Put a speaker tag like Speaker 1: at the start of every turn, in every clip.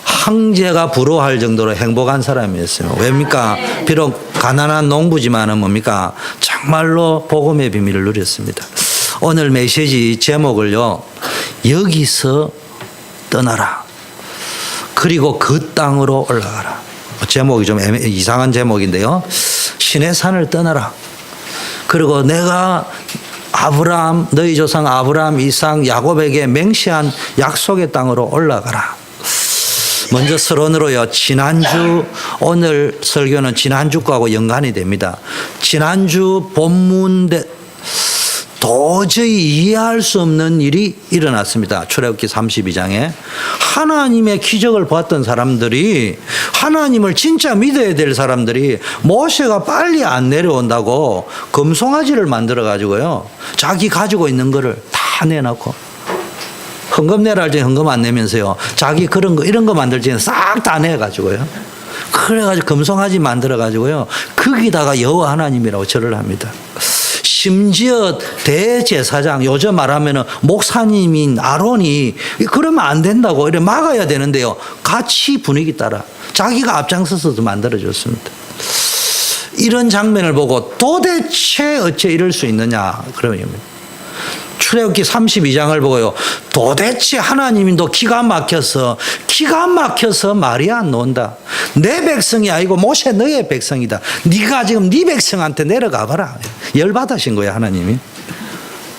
Speaker 1: 황제가 부러워할 정도로 행복한 사람이었어요. 왜입니까? 비록 가난한 농부지만은 뭡니까? 정말로 복음의 비밀을 누렸습니다. 오늘 메시지 제목을요, 여기서 떠나라. 그리고 그 땅으로 올라가라. 제목이 좀 이상한 제목인데요. 신의 산을 떠나라. 그리고 내가 아브라함, 너희 조상 아브라함, 이삭, 야곱에게 맹세한 약속의 땅으로 올라가라. 먼저 서론으로요, 오늘 설교는 지난주 거하고 연관이 됩니다. 지난주 본문 도저히 이해할 수 없는 일이 일어났습니다. 출애굽기 32장에 하나님의 기적을 보았던 사람들이, 하나님을 진짜 믿어야 될 사람들이 모세가 빨리 안 내려온다고 금송아지를 만들어 가지고요, 자기 가지고 있는 거를 다 내놓고, 헌금 내라 할 때 헌금 안 내면서요, 자기 그런 거 이런 거 만들 때는 싹 다 내가지고요, 그래가지고 금송아지 만들어가지고요, 거기다가 여호와 하나님이라고 절을 합니다. 심지어 대제사장, 요즘 말하면은 목사님인 아론이 그러면 안 된다고 이래 막아야 되는데요, 같이 분위기 따라 자기가 앞장서서 만들어줬습니다. 이런 장면을 보고 도대체 어째 이럴 수 있느냐 그러면 출애굽기 32장을 보고요, 도대체 하나님도 기가 막혀서 말이 안 나온다. 내 백성이 아니고 모세 너의 백성이다. 네가 지금 네 백성한테 내려가 봐라. 열받으신 거예요, 하나님이.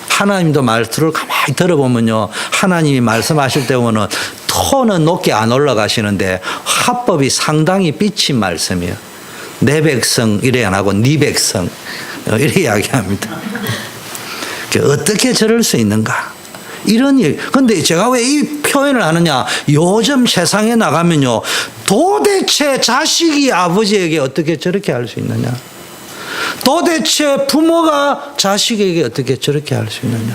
Speaker 1: 하나님도 말투를 가만히 들어보면요, 하나님이 말씀하실 때 보면은 톤은 높게 안 올라가시는데 화법이 상당히 삐친 말씀이에요. 내 백성 이래 안 하고 네 백성 이래 이야기합니다. 어떻게 저럴 수 있는가? 이런 일. 근데 제가 왜 이 표현을 하느냐? 요즘 세상에 나가면요, 도대체 자식이 아버지에게 어떻게 저렇게 할 수 있느냐? 도대체 부모가 자식에게 어떻게 저렇게 할 수 있느냐?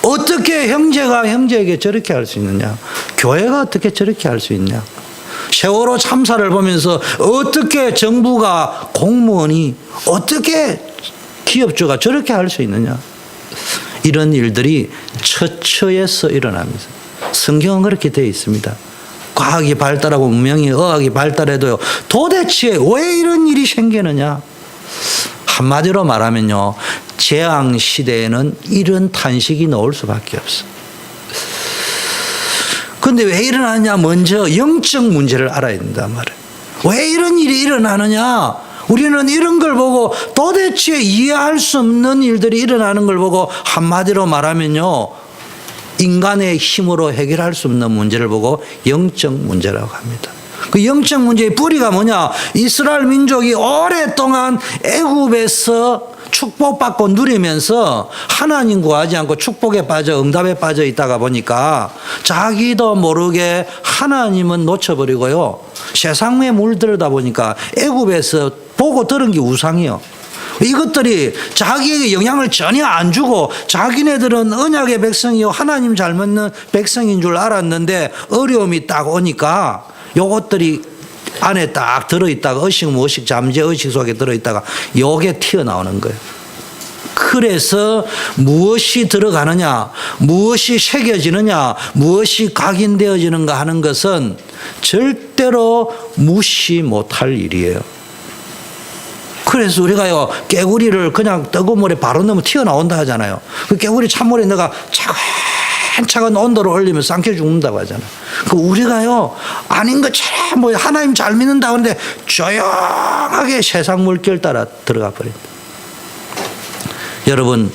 Speaker 1: 어떻게 형제가 형제에게 저렇게 할 수 있느냐? 교회가 어떻게 저렇게 할 수 있냐? 세월호 참사를 보면서 어떻게 정부가, 공무원이, 어떻게 기업주가 저렇게 할 수 있느냐? 이런 일들이 처처에서 일어납니다. 성경은 그렇게 되어 있습니다. 과학이 발달하고 문명이, 의학이 발달해도요, 도대체 왜 이런 일이 생기느냐? 한마디로 말하면요, 재앙 시대에는 이런 탄식이 나올 수밖에 없어. 그런데 왜 일어나느냐? 먼저 영적 문제를 알아야 된단 말이에요. 왜 이런 일이 일어나느냐? 우리는 이런 걸 보고 도대체 이해할 수 없는 일들이 일어나는 걸 보고 한마디로 말하면요, 인간의 힘으로 해결할 수 없는 문제를 보고 영적 문제라고 합니다. 그 영적 문제의 뿌리가 뭐냐? 이스라엘 민족이 오랫동안 애굽에서 축복받고 누리면서 하나님 구하지 않고 축복에 빠져 응답에 빠져 있다가 보니까 자기도 모르게 하나님은 놓쳐버리고요, 세상에 물들다 보니까 애굽에서 보고 들은 게 우상이요. 이것들이 자기에게 영향을 전혀 안 주고 자기네들은 언약의 백성이요, 하나님 잘 믿는 백성인 줄 알았는데 어려움이 딱 오니까 요것들이 안에 딱 들어있다가 의식 잠재 의식 속에 들어있다가 요게 튀어나오는 거예요. 그래서 무엇이 들어가느냐, 무엇이 새겨지느냐, 무엇이 각인되어지는가 하는 것은 절대로 무시 못할 일이에요. 그래서 우리가요, 깨구리를 그냥 뜨거운 물에 바로 넣으면 튀어나온다 하잖아요. 그 깨구리 찬물에 넣어가 차근차근 온도를 올리면 삼켜 죽는다고 하잖아요. 그 우리가요, 아닌 것처럼 뭐 하나님 잘 믿는다 하는데 조용하게 세상 물결 따라 들어가 버립니다. 여러분,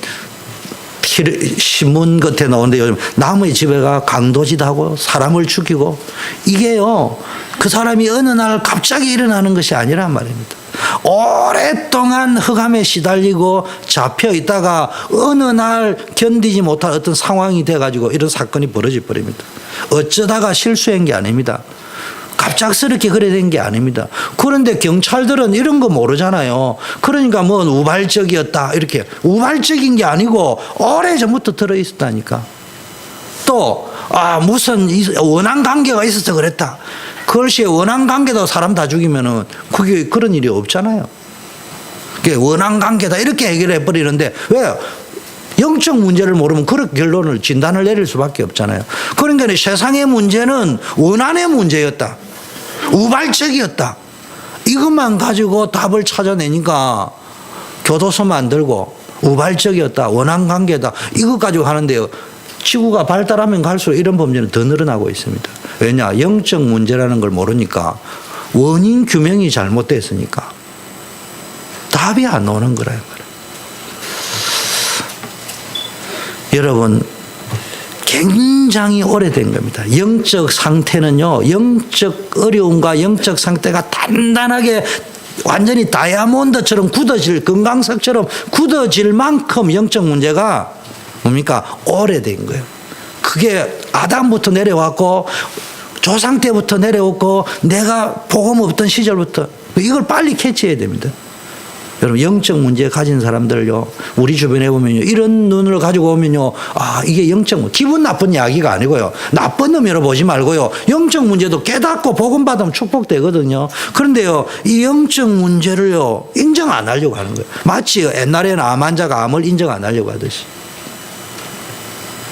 Speaker 1: 신문 겉에 나오는데 요즘 남의 집에 가 강도짓하고 사람을 죽이고, 이게요, 그 사람이 어느 날 갑자기 일어나는 것이 아니란 말입니다. 오랫동안 흑암에 시달리고 잡혀 있다가 어느 날 견디지 못할 어떤 상황이 돼가지고 이런 사건이 벌어져 버립니다. 어쩌다가 실수한 게 아닙니다. 갑작스럽게 그래 된 게 아닙니다. 그런데 경찰들은 이런 거 모르잖아요. 그러니까 뭐 우발적이었다, 이렇게. 우발적인 게 아니고 오래전부터 들어있었다니까. 또 무슨 원한 관계가 있어서 그랬다. 그것이 원한 관계도 사람 다 죽이면은 그게 그런 일이 없잖아요. 그게 원한 관계다 이렇게 해결해 버리는데, 왜? 영적 문제를 모르면 그런 결론을 진단을 내릴 수밖에 없잖아요. 그러니까 세상의 문제는 원한의 문제였다. 우발적이었다. 이것만 가지고 답을 찾아내니까 교도소 만들고 우발적이었다. 원한 관계다. 이것 가지고 하는데요. 지구가 발달하면 갈수록 이런 범죄는 더 늘어나고 있습니다. 왜냐? 영적 문제라는 걸 모르니까 원인 규명이 잘못됐으니까 답이 안 나오는 거라. 여러분, 굉장히 오래된 겁니다. 영적 상태는요, 영적 어려움과 영적 상태가 단단하게 완전히 다이아몬드처럼 굳어질, 금강석처럼 굳어질 만큼 영적 문제가 뭡니까? 오래된 거예요. 그게 아담부터 내려왔고, 조상 때부터 내려왔고, 내가 복음 없던 시절부터 이걸 빨리 캐치해야 됩니다. 여러분, 영적 문제 가진 사람들요, 우리 주변에 보면요, 이런 눈을 가지고 오면요, 아, 이게 영적 문제, 기분 나쁜 이야기가 아니고요, 나쁜 놈이라 보지 말고요, 영적 문제도 깨닫고 복음 받으면 축복되거든요. 그런데요, 이 영적 문제를요, 인정 안 하려고 하는 거예요. 마치 옛날에는 암 환자가 암을 인정 안 하려고 하듯이.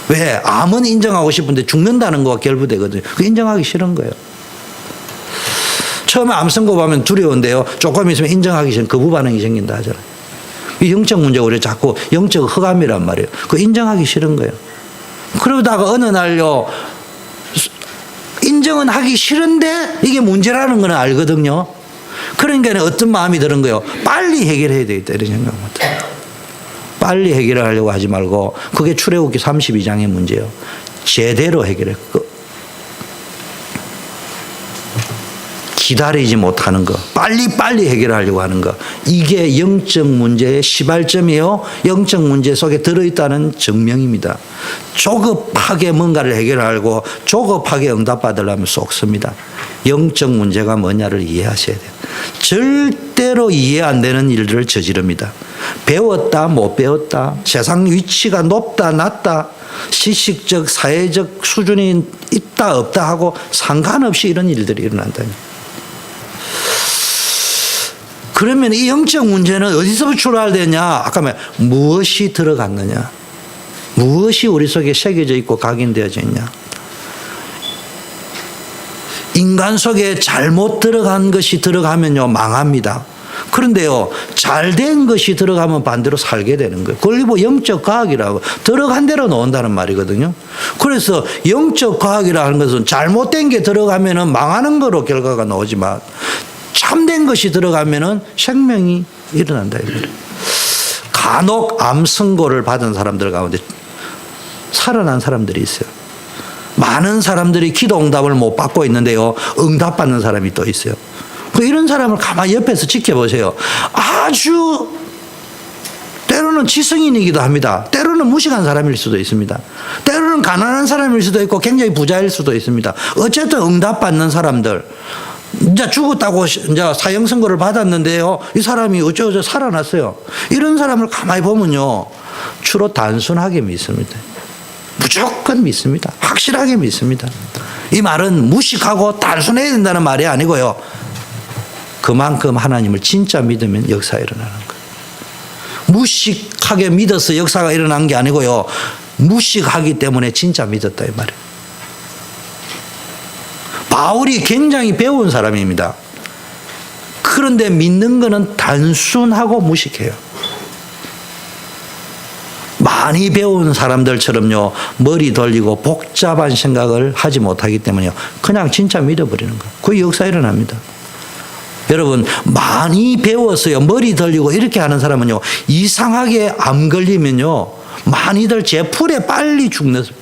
Speaker 1: 왜? 암은 인정하고 싶은데 죽는다는 거와 결부되거든요. 그 인정하기 싫은 거예요. 처음에 암 선고 보면 두려운데요. 조금 있으면 인정하기 싫은 거부 반응이 생긴다 하잖아요. 이 영적 문제가 우리 자꾸 영적 흑암이란 말이에요. 그 인정하기 싫은 거예요. 그러다가 어느 날요, 인정은 하기 싫은데 이게 문제라는 건 알거든요. 그러니까 어떤 마음이 드는 거예요. 빨리 해결해야 되겠다 이런 생각입니다. 빨리 해결을 하려고 하지 말고, 그게 출애굽기 32장의 문제예요. 제대로 해결해. 기다리지 못하는 거, 빨리빨리 해결하려고 하는 거, 이게 영적 문제의 시발점이에요. 영적 문제 속에 들어있다는 증명입니다. 조급하게 뭔가를 해결하려고 조급하게 응답받으려면 속습니다. 영적 문제가 뭐냐를 이해하셔야 돼요. 절대로 이해 안 되는 일들을 저지릅니다. 배웠다 못 배웠다, 세상 위치가 높다 낮다, 시식적 사회적 수준이 있다 없다 하고 상관없이 이런 일들이 일어난다니. 그러면 이 영적 문제는 어디서 출발되냐? 아까 말 무엇이 들어갔느냐? 무엇이 우리 속에 새겨져 있고 각인되어져 있냐? 인간 속에 잘못 들어간 것이 들어가면요, 망합니다. 그런데요, 잘된 것이 들어가면 반대로 살게 되는 거예요. 그걸 뭐 영적 과학이라고, 들어간 대로 나온다는 말이거든요. 그래서 영적 과학이라 하는 것은 잘못된 게 들어가면은 망하는 거로 결과가 나오지만, 참된 것이 들어가면은 생명이 일어난다. 간혹 암 선고를 받은 사람들 가운데 살아난 사람들이 있어요. 많은 사람들이 기도 응답을 못 받고 있는데요, 응답받는 사람이 또 있어요. 이런 사람을 가만히 옆에서 지켜보세요. 아주 때로는 지성인이기도 합니다. 때로는 무식한 사람일 수도 있습니다. 때로는 가난한 사람일 수도 있고 굉장히 부자일 수도 있습니다. 어쨌든 응답받는 사람들, 이제 죽었다고 이제 사형 선고를 받았는데요, 이 사람이 어쩌고저쩌고 살아났어요. 이런 사람을 가만히 보면요, 주로 단순하게 믿습니다. 무조건 믿습니다. 확실하게 믿습니다. 이 말은 무식하고 단순해야 된다는 말이 아니고요, 그만큼 하나님을 진짜 믿으면 역사가 일어나는 거예요. 무식하게 믿어서 역사가 일어난 게 아니고요, 무식하기 때문에 진짜 믿었다 이 말이에요. 바울이 굉장히 배운 사람입니다. 그런데 믿는 것은 단순하고 무식해요. 많이 배운 사람들처럼요, 머리 돌리고 복잡한 생각을 하지 못하기 때문에요, 그냥 진짜 믿어버리는 거예요. 그 역사 일어납니다. 여러분, 많이 배웠어요, 머리 돌리고 이렇게 하는 사람은요, 이상하게 암 걸리면요, 많이들 제풀에 빨리 죽습니다.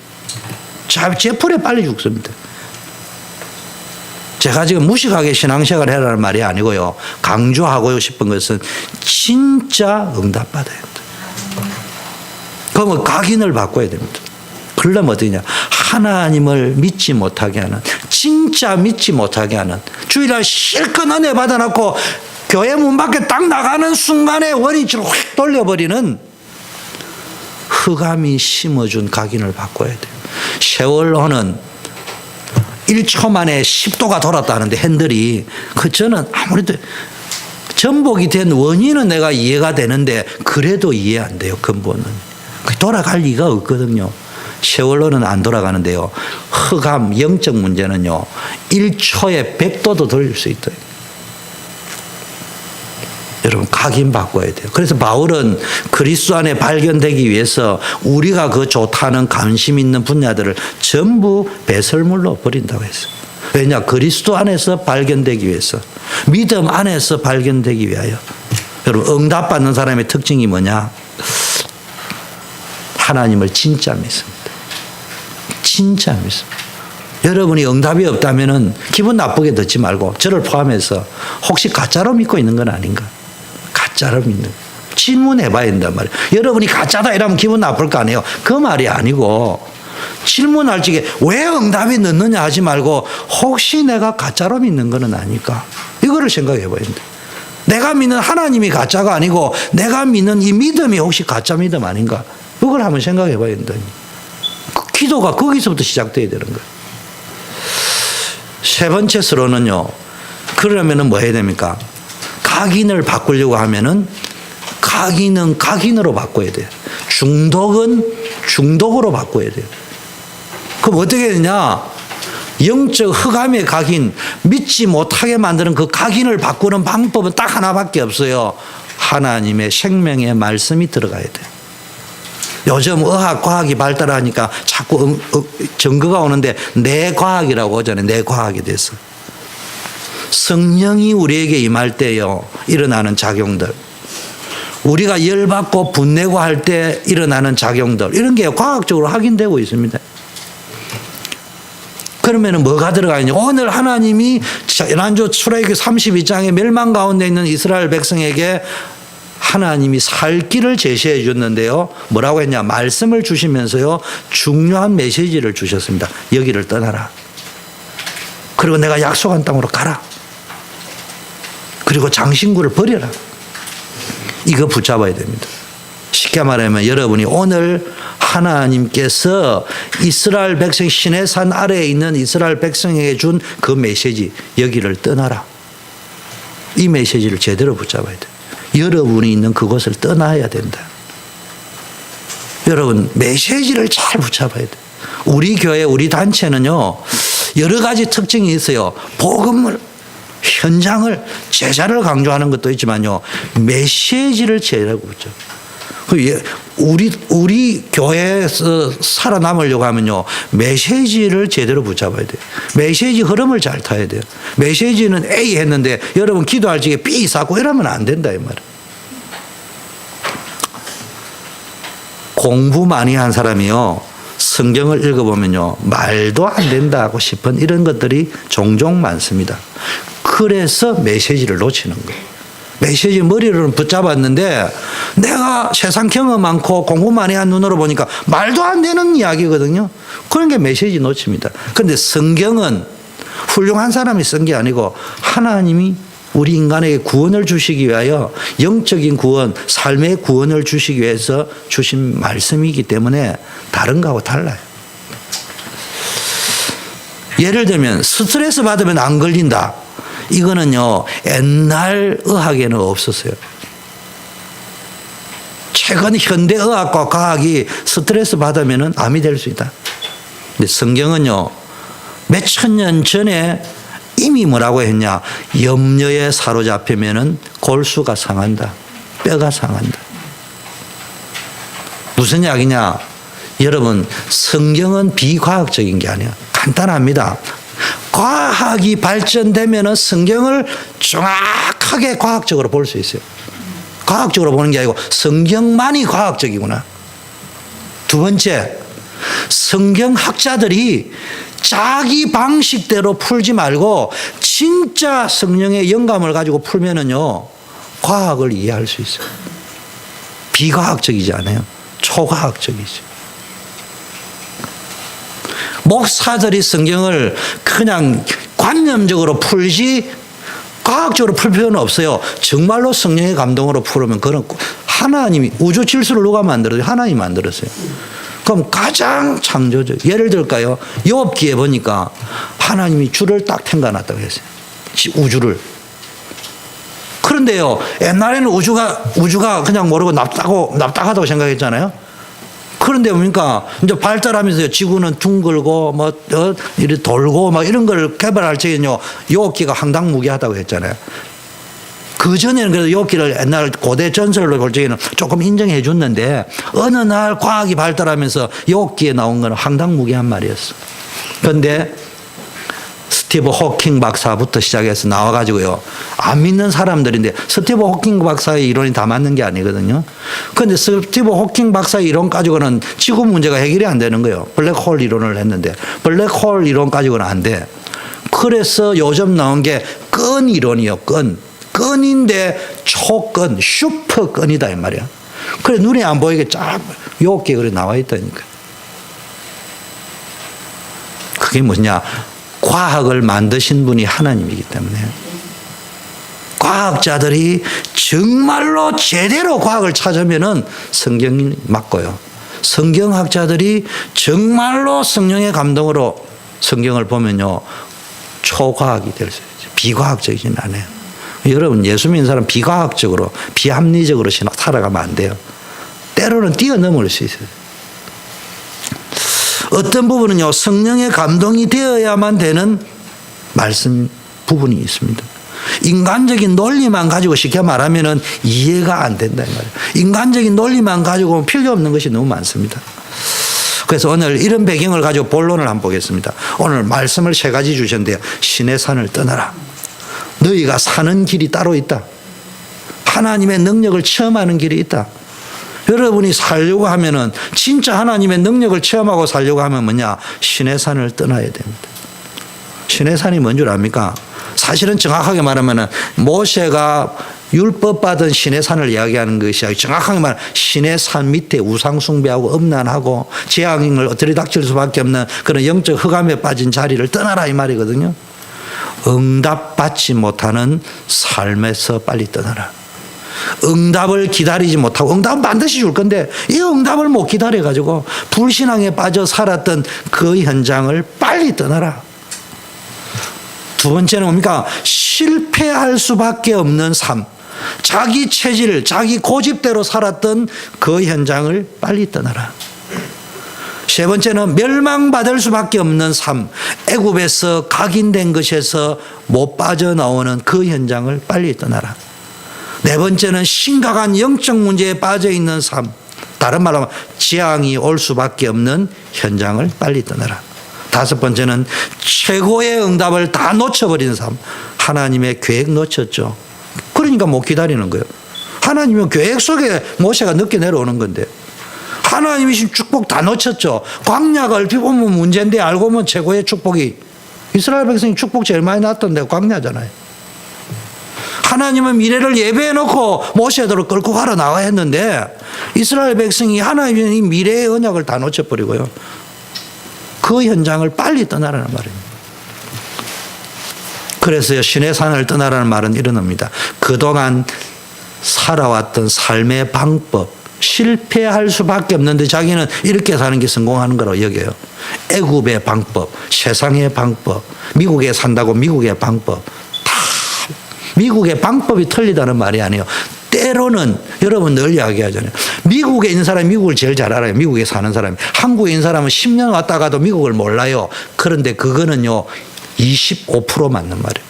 Speaker 1: 제가 지금 무식하게 신앙생활을 해라는 말이 아니고요, 강조하고 싶은 것은 진짜 응답받아야 된다. 그러면 각인을 바꿔야 됩니다. 그러려면 어떠냐? 하나님을 믿지 못하게 하는, 진짜 믿지 못하게 하는, 주일날 실컷 은혜 받아놓고 교회 문 밖에 딱 나가는 순간에 원위치로 확 돌려버리는 흑암이 심어준 각인을 바꿔야 돼요. 세월호는 1초 만에 10도가 돌았다는데 핸들이, 저는 아무래도 전복이 된 원인은 내가 이해가 되는데 그래도 이해 안 돼요, 근본은. 돌아갈 리가 없거든요. 세월로는 안 돌아가는데요. 흑암, 영적 문제는요. 1초에 100도도 돌릴 수 있다. 여러분 각인바꿔야 돼요. 그래서 바울은 그리스도 안에 발견되기 위해서 우리가 그 좋다는 관심 있는 분야들을 전부 배설물로 버린다고 했어요. 왜냐? 그리스도 안에서 발견되기 위해서, 믿음 안에서 발견되기 위하여. 여러분 응답받는 사람의 특징이 뭐냐? 하나님을 진짜 믿습니다. 진짜 믿습니다. 여러분이 응답이 없다면 기분 나쁘게 듣지 말고 저를 포함해서 혹시 가짜로 믿고 있는 건 아닌가? 가짜로 믿는 질문해 봐야 된단 말이에요. 여러분이 가짜다 이러면 기분 나쁠 거 아니에요. 그 말이 아니고 질문할 적에 왜 응답이 늦느냐 하지 말고 혹시 내가 가짜로 믿는 건 아닐까? 이거를 생각해 봐야 된다. 내가 믿는 하나님이 가짜가 아니고 내가 믿는 이 믿음이 혹시 가짜 믿음 아닌가? 그걸 한번 생각해 봐야 된다. 기도가 거기서부터 시작돼야 되는 거예요. 세 번째 서론은요. 그러면은 뭐 해야 됩니까? 각인을 바꾸려고 하면은 각인은 각인으로 바꿔야 돼요. 중독은 중독으로 바꿔야 돼요. 그럼 어떻게 되냐? 영적 흑암의 각인, 믿지 못하게 만드는 그 각인을 바꾸는 방법은 딱 하나밖에 없어요. 하나님의 생명의 말씀이 들어가야 돼요. 요즘 의학, 과학이 발달하니까 자꾸 증거가 오는데 뇌과학이라고 하잖아요. 뇌과학이 돼서. 성령이 우리에게 임할 때요. 일어나는 작용들. 우리가 열받고 분내고 할 때 일어나는 작용들. 이런 게 과학적으로 확인되고 있습니다. 그러면 뭐가 들어가 있냐? 오늘 하나님이 지난주 출애굽기 32장에 멸망 가운데 있는 이스라엘 백성에게 하나님이 살 길을 제시해 줬는데요. 뭐라고 했냐? 말씀을 주시면서요. 중요한 메시지를 주셨습니다. 여기를 떠나라. 그리고 내가 약속한 땅으로 가라. 그리고 장신구를 버려라. 이거 붙잡아야 됩니다. 쉽게 말하면 여러분이 오늘 하나님께서 이스라엘 백성 시내산 아래에 있는 이스라엘 백성에게 준 그 메시지, 여기를 떠나라. 이 메시지를 제대로 붙잡아야 돼요. 여러분이 있는 그곳을 떠나야 된다. 여러분 메시지를 잘 붙잡아야 돼요. 우리 교회, 우리 단체는요. 여러 가지 특징이 있어요. 복음을, 현장을, 제자를 강조하는 것도 있지만요. 메시지를 제대로 붙잡아요. 우리 교회에서 살아남으려고 하면요. 메시지를 제대로 붙잡아야 돼요. 메시지 흐름을 잘 타야 돼요. 메시지는 A 했는데 여러분 기도할 적에 B 쌓고 이러면 안 된다 이 말이에요. 공부 많이 한 사람이요. 성경을 읽어보면요. 말도 안 된다고 싶은 이런 것들이 종종 많습니다. 그래서 메시지를 놓치는 거예요. 메시지 머리로는 붙잡았는데 내가 세상 경험 많고 공부 많이 한 눈으로 보니까 말도 안 되는 이야기거든요. 그런 게 메시지 놓칩니다. 그런데 성경은 훌륭한 사람이 쓴 게 아니고 하나님이 우리 인간에게 구원을 주시기 위하여 영적인 구원, 삶의 구원을 주시기 위해서 주신 말씀이기 때문에 다른 거하고 달라요. 예를 들면 스트레스 받으면 안 걸린다. 이거는요, 옛날 의학에는 없었어요. 최근 현대의학과 과학이 스트레스 받으면 암이 될 수 있다. 근데 성경은요, 몇천 년 전에 이미 뭐라고 했냐? 염려에 사로잡히면 골수가 상한다. 뼈가 상한다. 무슨 이야기냐? 여러분, 성경은 비과학적인 게 아니야. 간단합니다. 과학이 발전되면 성경을 정확하게 과학적으로 볼 수 있어요. 과학적으로 보는 게 아니고 성경만이 과학적이구나. 두 번째, 성경학자들이 자기 방식대로 풀지 말고 진짜 성령의 영감을 가지고 풀면은요, 과학을 이해할 수 있어요. 비과학적이지 않아요. 초과학적이죠. 목사들이 성경을 그냥 관념적으로 풀지 과학적으로 풀 필요는 없어요. 정말로 성령의 감동으로 풀으면 그런 하나님이 우주 질서를 누가 만들었어요? 하나님이 만들었어요. 그럼 가장 창조적 예를 들까요? 욥기에 보니까 하나님이 줄을 딱 탱가놨다고 했어요. 우주를. 그런데요, 옛날에는 우주가 그냥 모르고 납작하다고 생각했잖아요. 그런데 뭡니까? 이제 발달하면서 지구는 둥글고 이렇게 돌고 이런 걸 개발할 적에는요, 욥기가 황당무계하다고 했잖아요. 그전에는 그래도 욥기를 옛날 고대 전설로 볼 적에는 조금 인정해 줬는데 어느 날 과학이 발달하면서 욥기에 나온 건 황당무계한 말이었어. 그런데 스티브 호킹 박사부터 시작해서 나와가지고요, 안 믿는 사람들인데 스티브 호킹 박사의 이론이 다 맞는 게 아니거든요. 그런데 스티브 호킹 박사의 이론 가지고는 지구 문제가 해결이 안 되는 거예요. 블랙홀 이론을 했는데 블랙홀 이론 가지고는 안 돼. 그래서 요즘 나온 게 끈 이론이요. 끈인데 초끈, 슈퍼끈이다 이 말이야. 그래 눈에 안 보이게 쫙 요렇게 그래 나와 있다니까. 그게 뭐냐? 과학을 만드신 분이 하나님이기 때문에 과학자들이 정말로 제대로 과학을 찾으면은 성경이 맞고요. 성경학자들이 정말로 성령의 감동으로 성경을 보면요, 초과학이 될 수 있죠. 비과학적이진 않아요. 여러분, 예수 믿는 사람 비과학적으로, 비합리적으로 살아가면 안 돼요. 때로는 뛰어넘을 수 있어요. 어떤 부분은요, 성령의 감동이 되어야만 되는 말씀 부분이 있습니다. 인간적인 논리만 가지고 쉽게 말하면은 이해가 안 된다 이 말이에요. 인간적인 논리만 가지고 필요 없는 것이 너무 많습니다. 그래서 오늘 이런 배경을 가지고 본론을 한번 보겠습니다. 오늘 말씀을 3가지 주셨는데요. 신의 산을 떠나라. 너희가 사는 길이 따로 있다. 하나님의 능력을 체험하는 길이 있다. 여러분이 살려고 하면은, 진짜 하나님의 능력을 체험하고 살려고 하면 뭐냐? 신의 산을 떠나야 됩니다. 신의 산이 뭔 줄 압니까? 사실은 정확하게 말하면은 모세가 율법 받은 신의 산을 이야기하는 것이 아니고, 정확하게 말하면 신의 산 밑에 우상 숭배하고 음란하고 재앙을 들이닥칠 수밖에 없는 그런 영적 흑암에 빠진 자리를 떠나라 이 말이거든요. 응답받지 못하는 삶에서 빨리 떠나라. 응답을 기다리지 못하고, 응답은 반드시 줄 건데 이 응답을 못 기다려가지고 불신앙에 빠져 살았던 그 현장을 빨리 떠나라. 두 번째는 뭡니까? 실패할 수밖에 없는 삶, 자기 체질, 자기 고집대로 살았던 그 현장을 빨리 떠나라. 세 번째는 멸망받을 수밖에 없는 삶, 애굽에서 각인된 것에서 못 빠져나오는 그 현장을 빨리 떠나라. 네 번째는 심각한 영적 문제에 빠져있는 삶, 다른 말로 하면 재앙이 올 수밖에 없는 현장을 빨리 떠나라. 다섯 번째는 최고의 응답을 다 놓쳐버리는 삶, 하나님의 계획 놓쳤죠. 그러니까 못 기다리는 거예요. 하나님의 계획 속에 모세가 늦게 내려오는 건데, 하나님이 축복 다 놓쳤죠. 광야가 얼핏 보면 문제인데 알고 보면 최고의 축복이, 이스라엘 백성이 축복 제일 많이 났던 데가 광야잖아요. 하나님은 미래를 예배해 놓고 모세들을 끌고 가러 나와 했는데 이스라엘 백성이 하나님의 미래의 언약을 다 놓쳐버리고요, 그 현장을 빨리 떠나라는 말입니다. 그래서요, 신의 산을 떠나라는 말은 이런 겁니다. 그동안 살아왔던 삶의 방법, 실패할 수밖에 없는데 자기는 이렇게 사는 게 성공하는 거라고 여겨요. 애굽의 방법, 세상의 방법, 미국에 산다고 미국의 방법, 다 미국의 방법이 틀리다는 말이 아니에요. 때로는 여러분 늘 이야기하잖아요. 미국에 있는 사람이 미국을 제일 잘 알아요. 미국에 사는 사람이. 한국에 있는 사람은 10년 왔다 가도 미국을 몰라요. 그런데 그거는요 25% 맞는 말이에요.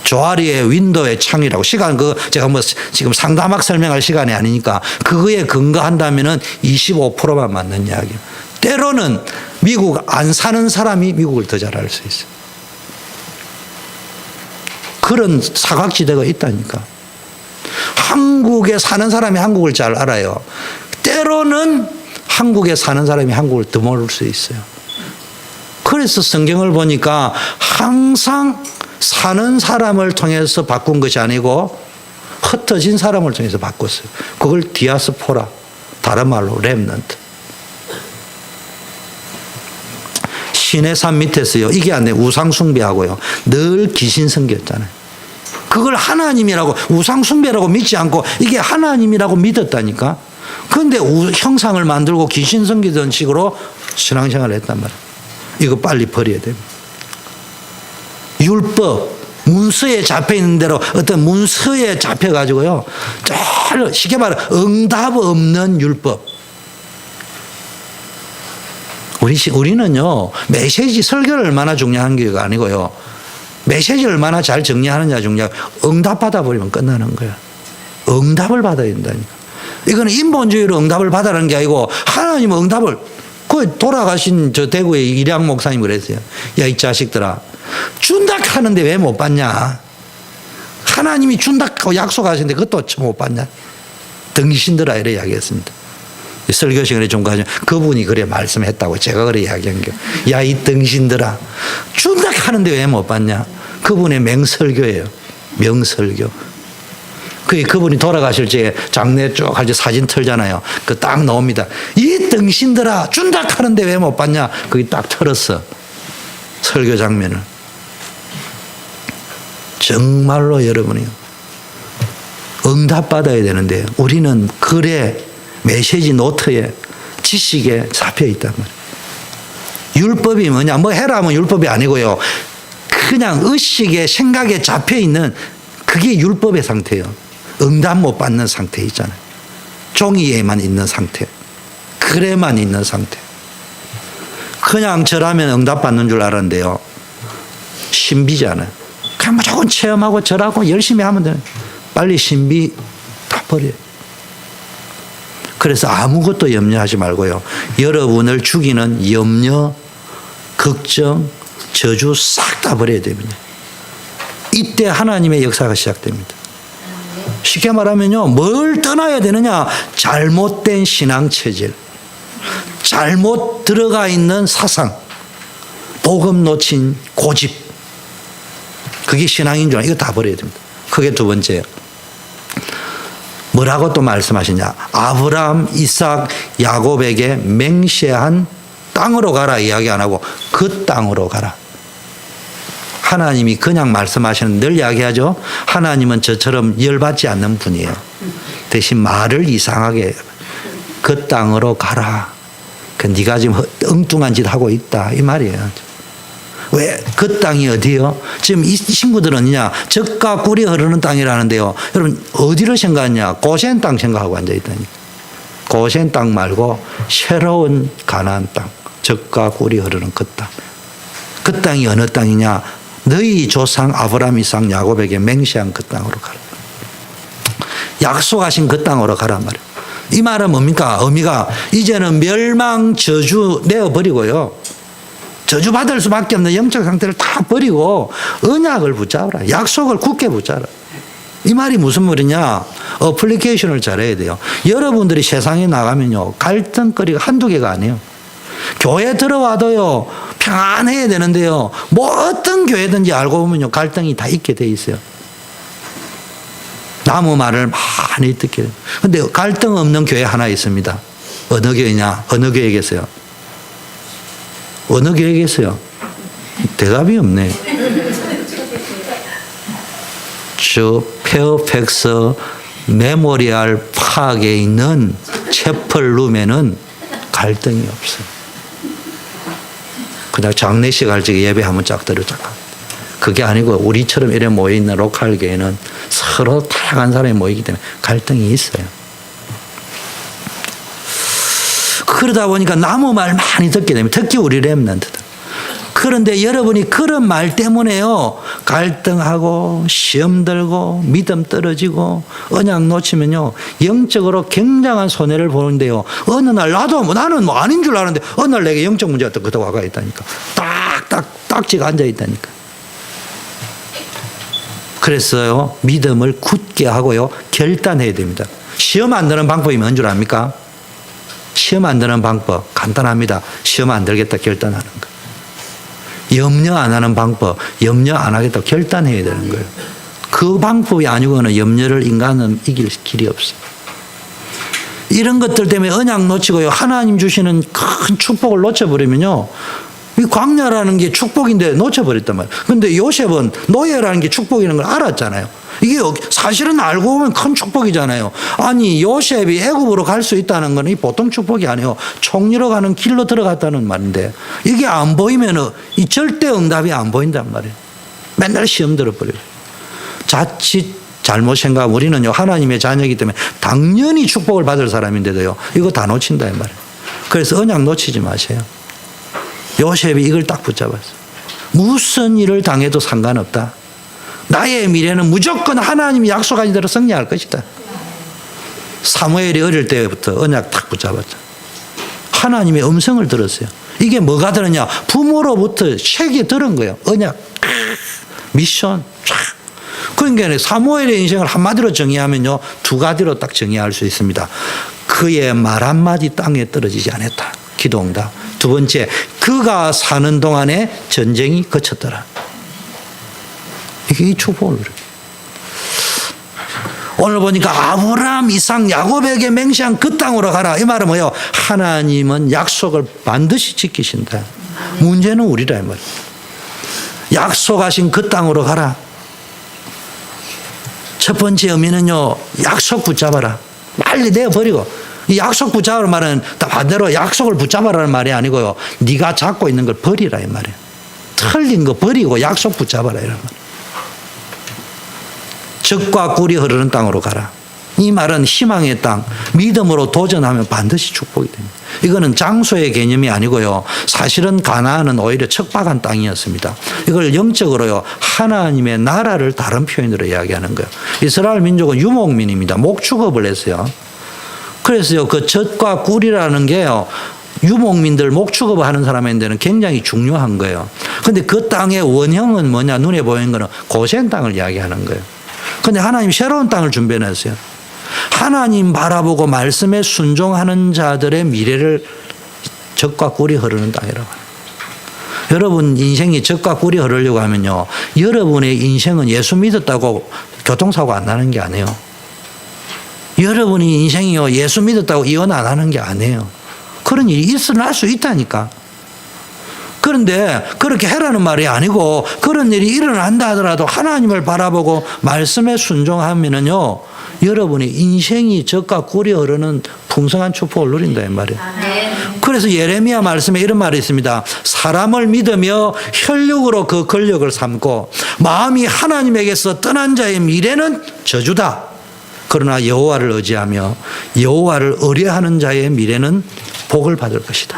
Speaker 1: 조아리의 윈도의 창이라고, 시간 제가 지금 상담학 설명할 시간이 아니니까 그거에 근거한다면은 25%만 맞는 이야기예요. 때로는 미국 안 사는 사람이 미국을 더 잘 알 수 있어요. 그런 사각지대가 있다니까. 한국에 사는 사람이 한국을 잘 알아요. 때로는 한국에 사는 사람이 한국을 더 모를 수 있어요. 그래서 성경을 보니까 항상 사는 사람을 통해서 바꾼 것이 아니고 흩어진 사람을 통해서 바꿨어요. 그걸 디아스포라, 다른 말로 렘넌트. 신의 산 밑에서요, 이게 안 돼. 우상 숭배하고요, 늘 귀신 섬겼잖아요. 그걸 하나님이라고, 우상 숭배라고 믿지 않고 이게 하나님이라고 믿었다니까. 그런데 형상을 만들고 귀신 섬기던 식으로 신앙생활을 했단 말이에요. 이거 빨리 버려야 됩니다. 율법, 문서에 잡혀 있는 대로 어떤 문서에 잡혀가지고요, 쉽게 말해 응답 없는 율법, 우리는요, 메시지 설교를 얼마나 중요한 게 아니고요. 메시지 얼마나 잘 정리하느냐 중요하고 응답 받아버리면 끝나는 거야. 응답을 받아야 된다니까. 이거는 인본주의로 응답을 받아라는 게 아니고 하나님은 응답을 그 돌아가신 저 대구의 이량 목사님 그랬어요. 야, 이 자식들아, 준다 하는데 왜 못 받냐? 하나님이 준다고 약속하시는데 그것도 못 받냐? 등신들아 이래 이야기했습니다. 설교 시간에 좀 가죠. 그분이 그래 말씀했다고 제가 그래 이야기한 게. 야, 이 등신들아, 준다 하는데 왜 못 받냐? 그분의 명설교예요. 명설교. 그분이 돌아가실 때 장례 쭉 할 때 사진 틀잖아요. 그 딱 나옵니다. 이 등신들아, 준다 하는데 왜 못 받냐? 그게 딱 틀었어. 설교 장면을. 정말로 여러분이 응답 받아야 되는데 우리는 글에 메시지 노트에 지식에 잡혀 있단 말이에요. 율법이 뭐냐? 뭐 해라 하면 율법이 아니고요. 그냥 의식에 생각에 잡혀 있는 그게 율법의 상태예요. 응답 못 받는 상태 있잖아요. 종이에만 있는 상태. 글에만 있는 상태. 그냥 절하면 응답 받는 줄 알았는데요. 신비잖아요. 그냥 무조건 체험하고 절하고 열심히 하면 돼요. 빨리 신비 다 버려요. 그래서 아무것도 염려하지 말고요. 여러분을 죽이는 염려, 걱정, 저주 싹 다 버려야 됩니다. 이때 하나님의 역사가 시작됩니다. 쉽게 말하면요, 뭘 떠나야 되느냐? 잘못된 신앙 체질, 잘못 들어가 있는 사상, 복음 놓친 고집, 그게 신앙인 줄 알아요. 이거 다 버려야 됩니다. 그게 두 번째예요. 뭐라고 또 말씀하시냐? 아브라함, 이삭, 야곱에게 맹세한 땅으로 가라 이야기 안 하고 그 땅으로 가라. 하나님이 그냥 말씀하시는 늘 이야기하죠. 하나님은 저처럼 열받지 않는 분이에요. 대신 말을 이상하게 해요. 그 땅으로 가라. 네가 지금 엉뚱한 짓 하고 있다 이 말이에요. 왜? 그 땅이 어디요? 지금 이 친구들은 젖과 꿀이 흐르는 땅이라는데요. 여러분 어디를 생각하냐? 고센 땅 생각하고 앉아있다니까. 고센 땅 말고 새로운 가나안 땅, 젖과 꿀이 흐르는 그 땅. 그 땅이 어느 땅이냐? 너희 조상 아브라함, 이삭, 야곱에게 맹세한 그 땅으로 가라. 약속하신 그 땅으로 가란 말이에요. 이 말은 뭡니까? 의미가 이제는 멸망 저주 내어버리고요. 저주받을 수밖에 없는 영적 상태를 다 버리고 언약을 붙잡아라. 약속을 굳게 붙잡아라. 이 말이 무슨 말이냐? 어플리케이션을 잘해야 돼요. 여러분들이 세상에 나가면요, 갈등거리가 한두 개가 아니에요. 교회 들어와도요, 평안해야 되는데요, 뭐 어떤 교회든지 알고 보면요, 갈등이 다 있게 돼 있어요. 나무 말을 많이 듣게 돼요. 근데 갈등 없는 교회 하나 있습니다. 어느 교회냐? 어느 교회에 계세요? 어느 교회에 계세요? 대답이 없네. 저 페어팩스 메모리얼 파크에 있는 채플룸에는 갈등이 없어요. 그냥 장례식 할 적에 예배하면 짝들을 짝. 그게 아니고 우리처럼 이래 모여있는 로컬 교회는 서로 다양한 사람이 모이기 때문에 갈등이 있어요. 그러다 보니까 나무 말 많이 듣게 됩니다. 특히 우리 렘넌트들. 그런데 여러분이 그런 말 때문에요, 갈등하고 시험 들고 믿음 떨어지고 언약 놓치면요, 영적으로 굉장한 손해를 보는데요, 어느 날 나는 뭐 아닌 줄 아는데 어느 날 내게 영적 문제가 또 그때 와가 있다니까. 딱지가 앉아 있다니까. 그래서요, 믿음을 굳게 하고요, 결단해야 됩니다. 시험 안 드는 방법이 뭔 줄 압니까? 시험 안 드는 방법 간단합니다. 시험 안 들겠다 결단하는 거. 염려 안 하는 방법, 염려 안 하겠다 결단해야 되는 거예요. 그 방법이 아니고는 염려를 인간은 이길 길이 없어요. 이런 것들 때문에 언약 놓치고요, 하나님 주시는 큰 축복을 놓쳐버리면요, 이 광야라는 게 축복인데 놓쳐버렸단 말이에요. 근데 요셉은 노예라는 게 축복이라는 걸 알았잖아요. 이게 사실은 알고 보면 큰 축복이잖아요. 아니, 요셉이 애굽으로 갈 수 있다는 건 이 보통 축복이 아니에요. 총리로 가는 길로 들어갔다는 말인데, 이게 안 보이면 이 절대 응답이 안 보인단 말이에요. 맨날 시험 들어버려요. 자칫 잘못 생각하면 우리는요, 하나님의 자녀이기 때문에 당연히 축복을 받을 사람인데도요, 이거 다 놓친다 이 말이에요. 그래서 언약 놓치지 마세요. 요셉이 이걸 딱 붙잡았어요. 무슨 일을 당해도 상관없다. 나의 미래는 무조건 하나님이 약속하신 대로 승리할 것이다. 사무엘이 어릴 때부터 언약 딱 붙잡았죠. 하나님의 음성을 들었어요. 이게 뭐가 들었냐? 부모로부터 책이 들은 거예요. 언약, 미션. 그러니까 사무엘의 인생을 한마디로 정의하면요, 두 가지로 딱 정의할 수 있습니다. 그의 말 한마디 땅에 떨어지지 않았다. 기도응답. 두 번째, 그가 사는 동안에 전쟁이 그쳤더라. 이게 이 축복을 누려요. 오늘 보니까 아브라함, 이삭, 야곱에게 맹세한 그 땅으로 가라. 이 말은 뭐예요? 하나님은 약속을 반드시 지키신다. 문제는 우리라 이 말이에요. 약속하신 그 땅으로 가라. 첫 번째 의미는요, 약속 붙잡아라. 빨리 내버리고. 이 약속 붙잡으라는 말은 반대로 약속을 붙잡아라는 말이 아니고요, 네가 잡고 있는 걸 버리라 이 말이에요. 틀린 거 버리고 약속 붙잡아라 이런 말. 젖과 꿀이 흐르는 땅으로 가라. 이 말은 희망의 땅, 믿음으로 도전하면 반드시 축복이 됩니다. 이거는 장소의 개념이 아니고요, 사실은 가나안은 오히려 척박한 땅이었습니다. 이걸 영적으로요, 하나님의 나라를 다른 표현으로 이야기하는 거예요. 이스라엘 민족은 유목민입니다. 목축업을 했어요. 그래서요, 그 젖과 꿀이라는 게요, 유목민들 목축업을 하는 사람한테는 굉장히 중요한 거예요. 근데 그 땅의 원형은 뭐냐? 눈에 보이는 거는 고센 땅을 이야기하는 거예요. 근데 하나님 새로운 땅을 준비해놨어요. 하나님 바라보고 말씀에 순종하는 자들의 미래를 젖과 꿀이 흐르는 땅이라고 합니다. 여러분 인생이 젖과 꿀이 흐르려고 하면요, 여러분의 인생은 예수 믿었다고 교통사고 안 나는 게 아니에요. 여러분이 인생이요, 예수 믿었다고 이혼 안 하는 게 아니에요. 그런 일이 일어날 수 있다니까. 그런데 그렇게 해라는 말이 아니고, 그런 일이 일어난다 하더라도 하나님을 바라보고 말씀에 순종하면은요, 여러분의 인생이 젖과 꿀이 흐르는 풍성한 축복을 누린다 이 말이에요. 그래서 예레미야 말씀에 이런 말이 있습니다. 사람을 믿으며 혈육으로 그 권력을 삼고 마음이 하나님에게서 떠난 자의 미래는 저주다. 그러나 여호와를 의지하며 여호와를 의뢰하는 자의 미래는 복을 받을 것이다.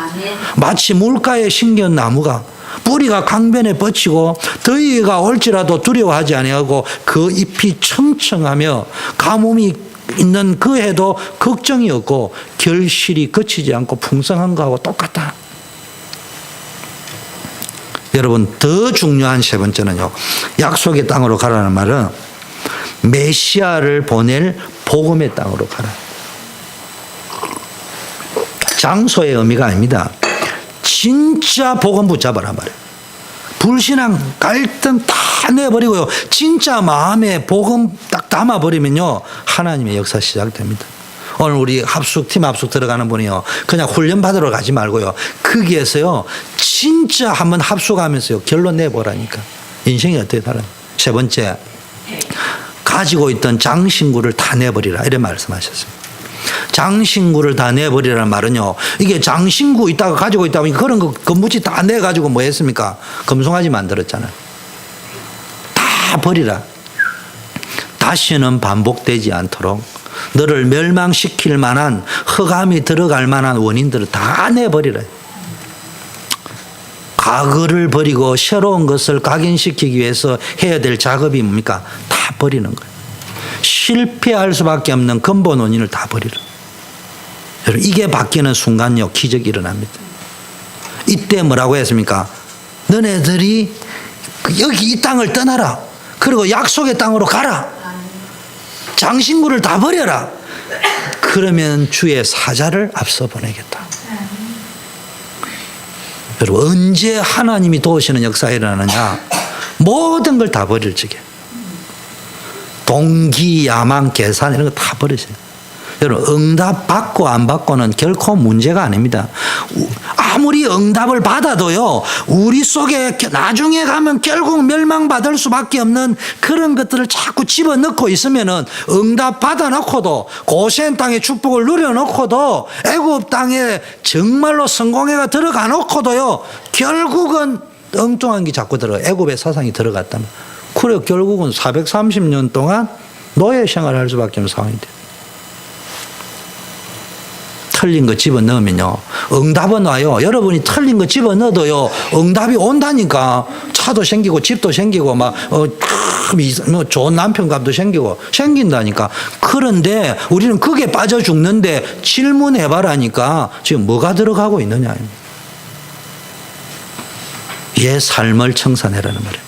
Speaker 1: 마치 물가에 심겨온 나무가 뿌리가 강변에 뻗치고 더위가 올지라도 두려워하지 아니하고 그 잎이 청청하며 가뭄이 있는 그 해도 걱정이 없고 결실이 그치지 않고 풍성한 거하고 똑같다. 여러분, 더 중요한 세 번째는요, 약속의 땅으로 가라는 말은 메시아를 보낼 복음의 땅으로 가라. 장소의 의미가 아닙니다. 진짜 복음 붙잡아라 말이에요. 불신앙, 갈등 다 내버리고요, 진짜 마음에 복음 딱 담아버리면요, 하나님의 역사 시작됩니다. 오늘 우리 팀 합숙 들어가는 분이요, 그냥 훈련 받으러 가지 말고요, 거기에서요 진짜 한번 합숙하면서요 결론 내보라니까. 인생이 어떻게 살아요? 세 번째, 가지고 있던 장신구를 다 내버리라 이런 말씀하셨습니다. 장신구를 다 내버리라는 말은요, 이게 장신구 있다가 가지고 있다 보니까 그런 거 건무지 다 내가지고 뭐 했습니까? 금송아지 만들었잖아요. 다 버리라. 다시는 반복되지 않도록 너를 멸망시킬 만한, 흑암이 들어갈 만한 원인들을 다 내버리라. 과거를 버리고 새로운 것을 각인시키기 위해서 해야 될 작업이 뭡니까? 다 버리는 거예요. 실패할 수밖에 없는 근본 원인을 다 버리라. 여러분, 이게 바뀌는 순간요, 기적이 일어납니다. 이때 뭐라고 했습니까? 너네들이 여기 이 땅을 떠나라. 그리고 약속의 땅으로 가라. 장신구를 다 버려라. 그러면 주의 사자를 앞서 보내겠다. 여러분, 언제 하나님이 도우시는 역사가 일어나느냐? 모든 걸 다 버릴 적에. 동기, 야망, 계산 이런 거 다 버리세요. 여러분, 응답 받고 안 받고는 결코 문제가 아닙니다. 아무리 응답을 받아도요, 우리 속에 나중에 가면 결국 멸망받을 수밖에 없는 그런 것들을 자꾸 집어넣고 있으면은, 응답 받아놓고도 고센 땅의 축복을 누려놓고도 애굽 땅에 정말로 성공회가 들어가 놓고도요, 결국은 엉뚱한 게 자꾸 애굽의 사상이 들어갔다면, 그래 결국은 430년 동안 노예 생활을 할 수밖에 없는 상황이 돼요. 틀린 거 집어넣으면요, 응답은 와요. 여러분이 틀린 거 집어넣어도요, 응답이 온다니까. 차도 생기고 집도 생기고 막 좋은 남편감도 생긴다니까. 그런데 우리는 그게 빠져 죽는데 질문해봐라니까. 지금 뭐가 들어가고 있느냐. 얘 삶을 청산해라는 말이에요.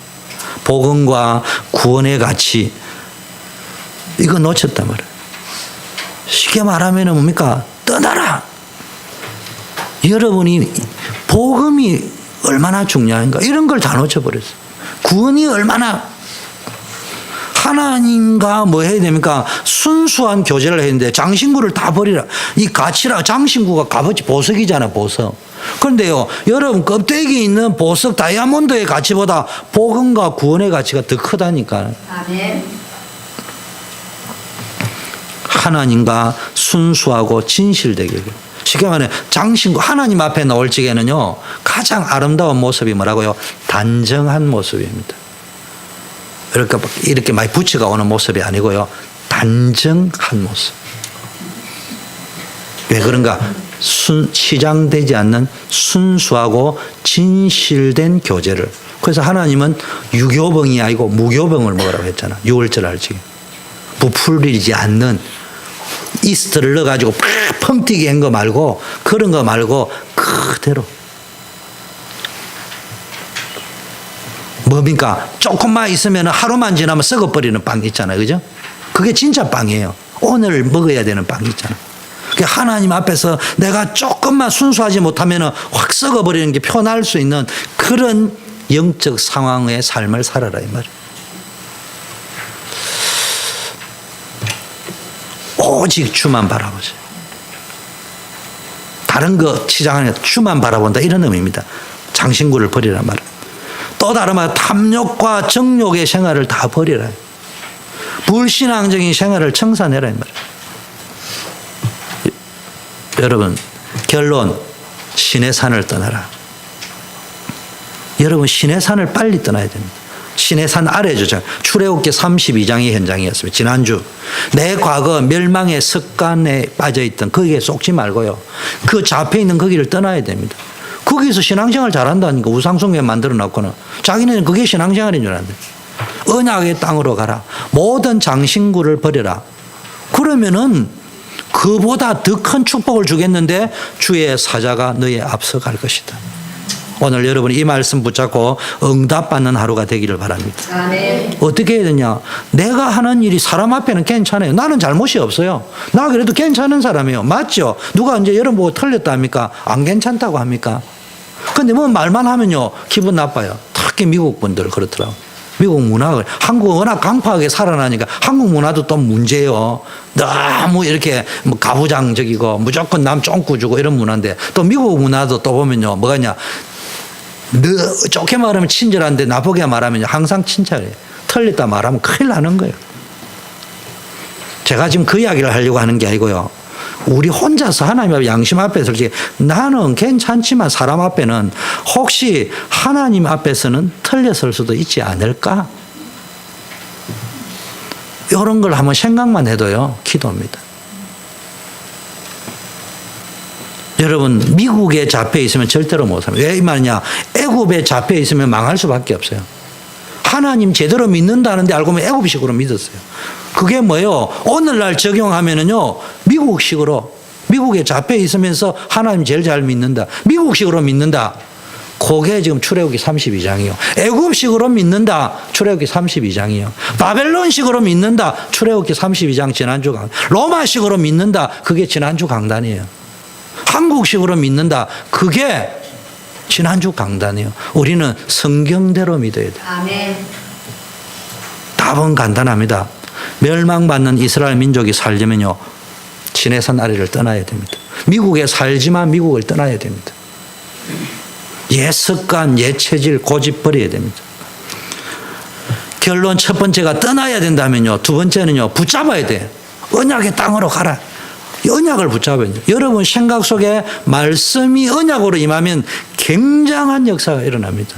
Speaker 1: 복음과 구원의 가치, 이거 놓쳤단 말이에요. 쉽게 말하면 뭡니까? 떠나라. 여러분이 복음이 얼마나 중요한가, 이런 걸 다 놓쳐버렸어요. 구원이 얼마나, 하나님과 뭐 해야 됩니까? 순수한 교제를 했는데 장신구를 다 버리라. 이 가치라, 장신구가 값어치 보석이잖아, 보석. 그런데요, 여러분 껍데기 있는 보석 다이아몬드의 가치보다 복음과 구원의 가치가 더 크다니까.
Speaker 2: 아멘.
Speaker 1: 하나님과 순수하고 진실되게. 쉽게 말해 장신구, 하나님 앞에 나올 적에는요, 가장 아름다운 모습이 뭐라고요? 단정한 모습입니다. 이렇게 많이 부치가 오는 모습이 아니고요, 단정한 모습. 왜 그런가? 치장되지 않는 순수하고 진실된 교제를. 그래서 하나님은 유교병이 아니고 무교병을 먹으라고 했잖아. 유월절 알지? 부풀리지 않는 이스트를 넣어가지고 팍 펌튀기 한 거 말고, 그런 거 말고 그대로. 뭡니까? 조금만 있으면 하루만 지나면 썩어버리는 빵 있잖아요. 그죠? 그게 진짜 빵이에요. 오늘 먹어야 되는 빵 있잖아. 하나님 앞에서 내가 조금만 순수하지 못하면 확 썩어버리는 게 표현할 수 있는 그런 영적 상황의 삶을 살아라, 이 말이에요. 오직 주만 바라보세요. 다른 거 치장하는 주만 바라본다, 이런 의미입니다. 장신구를 버리란 말이에요. 또 다른 말, 탐욕과 정욕의 생활을 다 버리라. 불신앙적인 생활을 청산해라, 이 말이에요. 여러분, 결론, 신의 산을 떠나라. 여러분, 신의 산을 빨리 떠나야 됩니다. 신의 산 아래죠. 출애굽기 32장의 현장이었습니다. 지난주. 내 과거 멸망의 습관에 빠져있던 거기에 쏙지 말고요, 그 잡혀 있는 거기를 떠나야 됩니다. 거기서 신앙생활 잘한다니까. 우상숭배 만들어 놨거나. 자기는 그게 신앙생활인 줄 아는데. 언약의 땅으로 가라. 모든 장신구를 버려라. 그러면은 그보다 더 큰 축복을 주겠는데 주의 사자가 너의 앞서 갈 것이다. 오늘 여러분이 이 말씀 붙잡고 응답받는 하루가 되기를 바랍니다.
Speaker 2: 아멘.
Speaker 1: 어떻게 해야 되냐? 내가 하는 일이 사람 앞에는 괜찮아요. 나는 잘못이 없어요. 나 그래도 괜찮은 사람이에요. 맞죠? 누가 이제 여러분 보고 틀렸다 합니까? 안 괜찮다고 합니까? 근데 뭐 말만 하면요, 기분 나빠요. 특히 미국 분들 그렇더라고요. 미국 문화가, 한국은 워낙 강팍하게 살아나니까 한국 문화도 또 문제예요. 너무 이렇게 뭐 가부장적이고 무조건 남 쫑꾸 주고 이런 문화인데, 또 미국 문화도 또 보면요, 뭐가냐, 좋게 말하면 친절한데 나쁘게 말하면 항상 칭찬해요. 틀렸다 말하면 큰일 나는 거예요. 제가 지금 그 이야기를 하려고 하는 게 아니고요, 우리 혼자서 하나님 앞에, 양심 앞에서 이렇게 나는 괜찮지만 사람 앞에는 혹시 하나님 앞에서는 틀렸을 수도 있지 않을까? 이런 걸 한번 생각만 해도요, 기도입니다. 여러분, 미국에 잡혀 있으면 절대로 못 삽니다. 왜 이 말이냐? 애굽에 잡혀 있으면 망할 수밖에 없어요. 하나님 제대로 믿는다는데 알고 보면 애굽식으로 믿었어요. 그게 뭐예요? 오늘날 적용하면은요, 미국식으로, 미국에 잡혀 있으면서 하나님 제일 잘 믿는다, 미국식으로 믿는다. 그게 지금 출애굽기 32장이요. 애굽식으로 믿는다. 출애굽기 32장이요. 바벨론식으로 믿는다. 출애굽기 32장 지난주 강단. 로마식으로 믿는다. 그게 지난주 강단이에요. 한국식으로 믿는다. 그게 지난주 강단이에요. 우리는 성경대로 믿어야 돼요.
Speaker 2: 아멘.
Speaker 1: 답은 간단합니다. 멸망받는 이스라엘 민족이 살려면요, 시내산 아래를 떠나야 됩니다. 미국에 살지만 미국을 떠나야 됩니다. 옛 습관, 옛 체질, 고집 버려야 됩니다. 결론 첫 번째가 떠나야 된다면요, 두 번째는요, 붙잡아야 돼요. 언약의 땅으로 가라. 언약을 붙잡아야 돼요. 여러분 생각 속에 말씀이 언약으로 임하면 굉장한 역사가 일어납니다.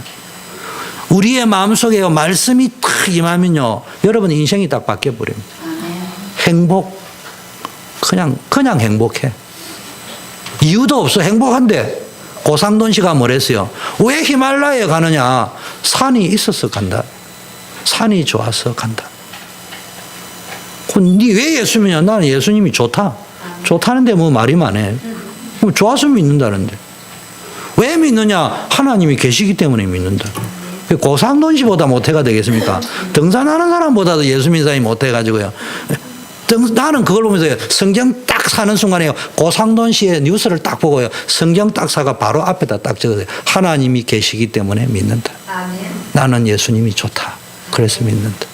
Speaker 1: 우리의 마음속에 말씀이 탁 임하면요, 여러분 인생이 딱 바뀌어버립니다. 행복, 그냥 행복해. 이유도 없어. 행복한데. 고상돈 씨가 뭐랬어요? 왜 히말라야에 가느냐? 산이 있어서 간다. 산이 좋아서 간다. 니 왜 예수 믿냐? 나는 예수님이 좋다. 좋다는데 뭐 말이 많해. 좋아서 믿는다는데. 왜 믿느냐? 하나님이 계시기 때문에 믿는다. 고상돈 씨보다 모태가 되겠습니까? 등산하는 사람보다도 예수 믿는 사람이 모태가지고요. 나는 그걸 보면서 성경 딱 사는 순간에 고상돈 씨의 뉴스를 딱 보고요. 성경 딱 사가 바로 앞에다 딱 적어요. 하나님이 계시기 때문에 믿는다.
Speaker 2: 아멘.
Speaker 1: 나는 예수님이 좋다. 그래서 믿는다.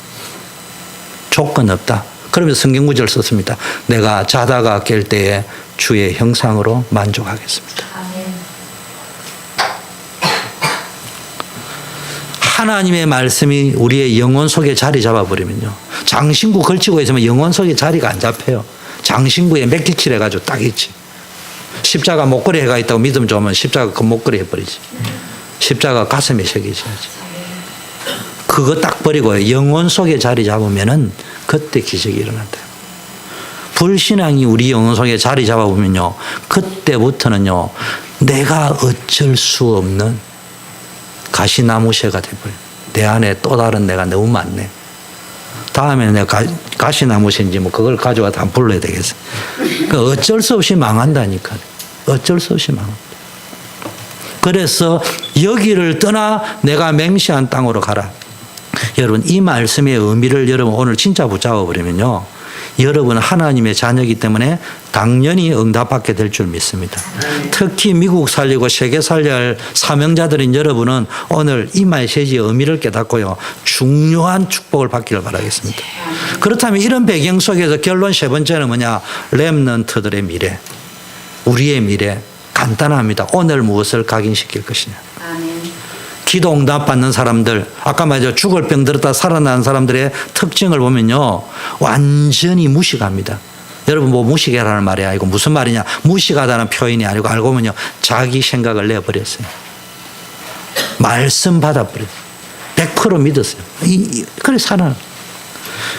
Speaker 1: 조건 없다. 그러면서 성경 구절 썼습니다. 내가 자다가 깰 때에 주의 형상으로 만족하겠습니다.
Speaker 2: 아멘.
Speaker 1: 하나님의 말씀이 우리의 영혼 속에 자리 잡아버리면요. 장신구 걸치고 있으면 영혼 속에 자리가 안 잡혀요. 장신구에 맥기칠 해가지고 딱 있지. 십자가 목걸이 해가 있다고 믿음 좋으면 십자가 그 목걸이 해버리지. 십자가 가슴에 새기셔야지. 그거 딱 버리고 영혼 속에 자리 잡으면은 그때 기적이 일어난다. 불신앙이 우리 영혼 속에 자리 잡아보면요. 그때부터는요. 내가 어쩔 수 없는 가시나무새가 돼버려요. 내 안에 또 다른 내가 너무 많네. 다음에 내가 가시나무새인지 뭐 그걸 가져와서 안 불러야 되겠어. 그러니까 어쩔 수 없이 망한다니까. 어쩔 수 없이 망한다. 그래서 여기를 떠나 내가 맹세한 땅으로 가라. 여러분 이 말씀의 의미를 여러분 오늘 진짜 붙잡아버리면요. 여러분은 하나님의 자녀이기 때문에 당연히 응답받게 될 줄 믿습니다. 특히 미국 살리고 세계 살려야 할 사명자들인 여러분은 오늘 이 메시지의 의미를 깨닫고요. 중요한 축복을 받기를 바라겠습니다. 그렇다면 이런 배경 속에서 결론 세 번째는 뭐냐? 렘넌트들의 미래. 우리의 미래. 간단합니다. 오늘 무엇을 각인시킬 것이냐.
Speaker 2: 아멘.
Speaker 1: 기도 응답 받는 사람들, 아까 말했죠. 죽을 병 들었다 살아나는 사람들의 특징을 보면요. 완전히 무식합니다. 여러분 뭐 무식이라는 말이 아니고 무슨 말이냐. 무식하다는 표현이 아니고 알고 보면요. 자기 생각을 내버렸어요. 말씀 받아버렸어요. 100% 믿었어요. 그래 살아나.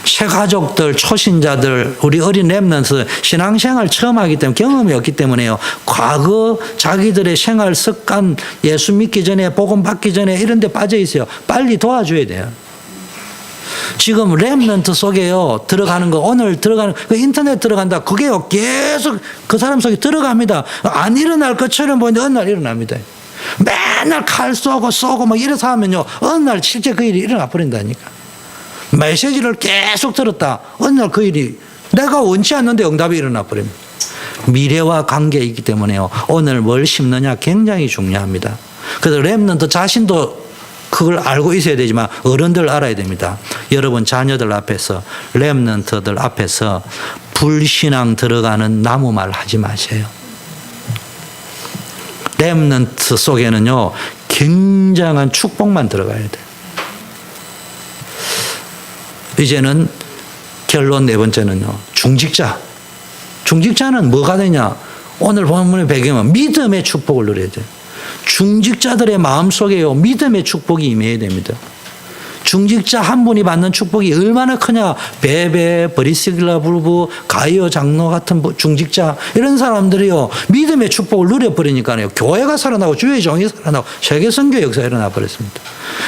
Speaker 1: 새가족들, 초신자들, 우리 어린 렘넌트 신앙생활 처음 하기 때문에 경험이 없기 때문에요. 과거 자기들의 생활 습관 예수 믿기 전에 복음 받기 전에 이런 데 빠져 있어요. 빨리 도와줘야 돼요. 지금 렘넌트 속에요. 들어가는 거 오늘 들어가는 그 인터넷 들어간다. 그게요. 계속 그 사람 속에 들어갑니다. 안 일어날 것처럼 보이는데 어느 날 일어납니다. 맨날 칼 쏘고 막 이래서 하면요. 어느 날 실제 그 일이 일어나 버린다니까. 메시지를 계속 들었다. 어느 날 그 일이 내가 원치 않는데 응답이 일어나 버립니다. 미래와 관계이기 때문에요. 오늘 뭘 심느냐 굉장히 중요합니다. 그래서 렘넌트 자신도 그걸 알고 있어야 되지만 어른들 알아야 됩니다. 여러분 자녀들 앞에서 렘넌트들 앞에서 불신앙 들어가는 나무 말 하지 마세요. 렘넌트 속에는요. 굉장한 축복만 들어가야 돼요. 이제는 결론 네 번째는요. 중직자. 중직자는 뭐가 되냐? 오늘 본문의 배경은 믿음의 축복을 누려야 돼요. 중직자들의 마음속에요. 믿음의 축복이 임해야 됩니다. 중직자 한 분이 받는 축복이 얼마나 크냐. 베베, 브리스길라 부부, 가이오 장로 같은 중직자 이런 사람들이요. 믿음의 축복을 누려버리니까요. 교회가 살아나고 주의 종이 살아나고 세계 선교 역사가 일어나 버렸습니다.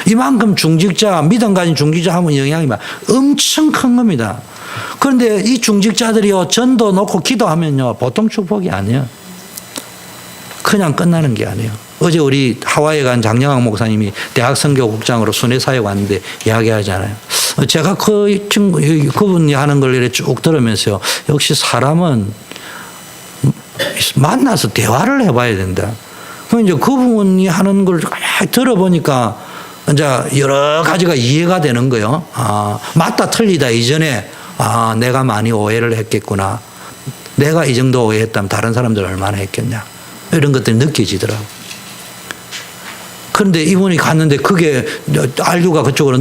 Speaker 1: 이만큼 중직자, 믿음 가진 중직자 하면 영향이 엄청 큰 겁니다. 그런데 이 중직자들이요. 전도 놓고 기도하면요. 보통 축복이 아니에요. 그냥 끝나는 게 아니에요. 어제 우리 하와이에 간 장영학 목사님이 대학 선교국장으로 순회 사역 왔는데 이야기하잖아요. 제가 그 친구, 그분이 하는 걸 이렇게 쭉 들으면서요. 역시 사람은 만나서 대화를 해봐야 된다. 그럼 이제 그분이 하는 걸 들어보니까 이제 여러 가지가 이해가 되는 거예요. 아, 맞다 틀리다 이전에 아, 내가 많이 오해를 했겠구나. 내가 이 정도 오해했다면 다른 사람들 얼마나 했겠냐. 이런 것들이 느껴지더라고요. 그런데 이분이 갔는데 그게 안류가 그쪽으로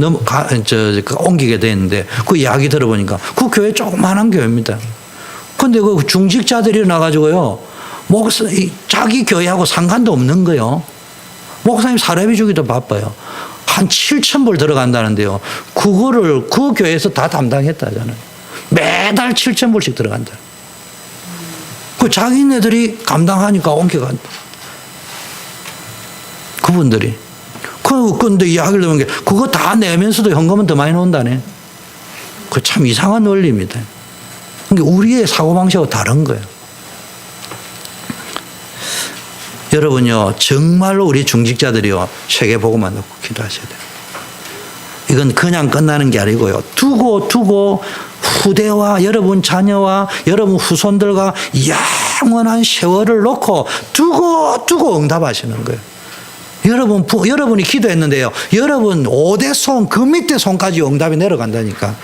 Speaker 1: 옮기게 됐는데 그 이야기 들어보니까 그 교회 조그만한 교회입니다. 그런데 그 중직자들이 일어나가지고요. 자기 교회하고 상관도 없는 거예요. 목사님 사례비 주기도 바빠요. 한 7,000불 들어간다는데요. 그거를 그 교회에서 다 담당했다잖아요. 매달 7,000불씩 들어간다. 그 자기네들이 감당하니까 옮겨간다. 그분들이. 근데 이야기를 들은 게 그거 다 내면서도 현금은 더 많이 나온다네. 그 참 이상한 원리입니다. 그러니까 우리의 사고방식하고 다른 거예요. 여러분요, 정말로 우리 중직자들이요, 세계복음만 놓고 기도하셔야 돼요. 이건 그냥 끝나는 게 아니고요. 두고 후대와 여러분 자녀와 여러분 후손들과 영원한 세월을 놓고 두고 응답하시는 거예요. 여러분이 기도했는데요. 여러분 5대 손, 그 밑에 손까지 응답이 내려간다니까.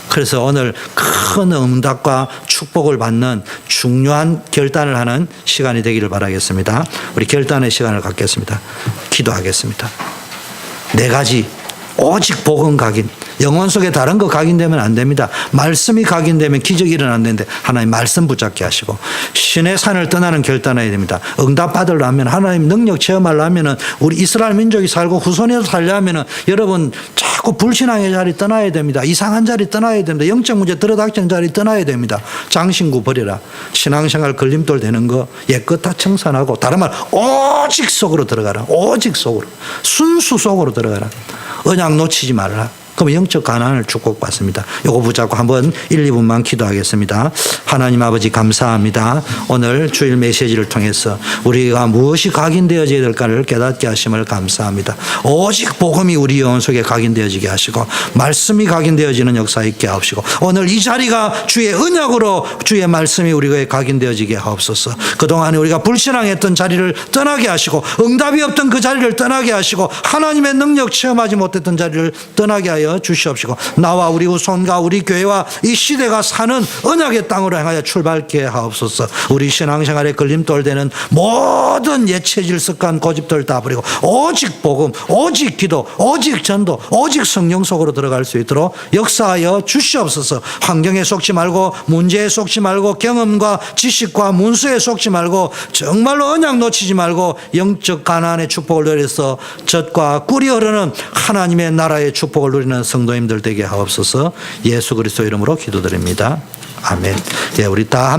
Speaker 1: 그래서 오늘 큰 응답과 축복을 받는 중요한 결단을 하는 시간이 되기를 바라겠습니다. 우리 결단의 시간을 갖겠습니다. 기도하겠습니다. 4가지. 오직 복음 각인. 영혼 속에 다른 거 각인되면 안 됩니다. 말씀이 각인되면 기적이 일어나는데 하나님 말씀 붙잡게 하시고, 신의 산을 떠나는 결단해야 됩니다. 응답 받으려면, 하나님 능력 체험하려면, 우리 이스라엘 민족이 살고 후손에서 살려면 여러분 자꾸 불신앙의 자리 떠나야 됩니다. 이상한 자리 떠나야 됩니다. 영적 문제 들어닥치는 자리 떠나야 됩니다. 장신구 버려라. 신앙생활 걸림돌 되는 거 옛것 다 청산하고, 다른 말 오직 속으로 들어가라. 오직 속으로. 순수 속으로 들어가라. 언약 놓치지 말라. 그럼 영적 가난을 축복받습니다. 요거 붙잡고 한번 1, 2분만 기도하겠습니다. 하나님 아버지 감사합니다. 오늘 주일 메시지를 통해서 우리가 무엇이 각인되어져야 될까를 깨닫게 하심을 감사합니다. 오직 복음이 우리 영혼 속에 각인되어지게 하시고, 말씀이 각인되어지는 역사 있게 하옵시고, 오늘 이 자리가 주의 언약으로 주의 말씀이 우리가 각인되어지게 하옵소서. 그동안에 우리가 불신앙했던 자리를 떠나게 하시고, 응답이 없던 그 자리를 떠나게 하시고, 하나님의 능력 체험하지 못했던 자리를 떠나게 하여 주시옵시고, 나와 우리 후손과 우리 교회와 이 시대가 사는 언약의 땅으로 향하여 출발케 하옵소서. 우리 신앙생활에 걸림돌 되는 모든 예체질 습관 고집들 다 버리고 오직 복음, 오직 기도, 오직 전도, 오직 성령 속으로 들어갈 수 있도록 역사하여 주시옵소서. 환경에 속지 말고, 문제에 속지 말고, 경험과 지식과 문수에 속지 말고, 정말로 언약 놓치지 말고 영적 가난의 축복을 누려서 젖과 꿀이 흐르는 하나님의 나라의 축복을 누리는 성도님들 되게 하옵소서. 예수 그리스도 이름으로 기도드립니다. 아멘. 예, 우리 다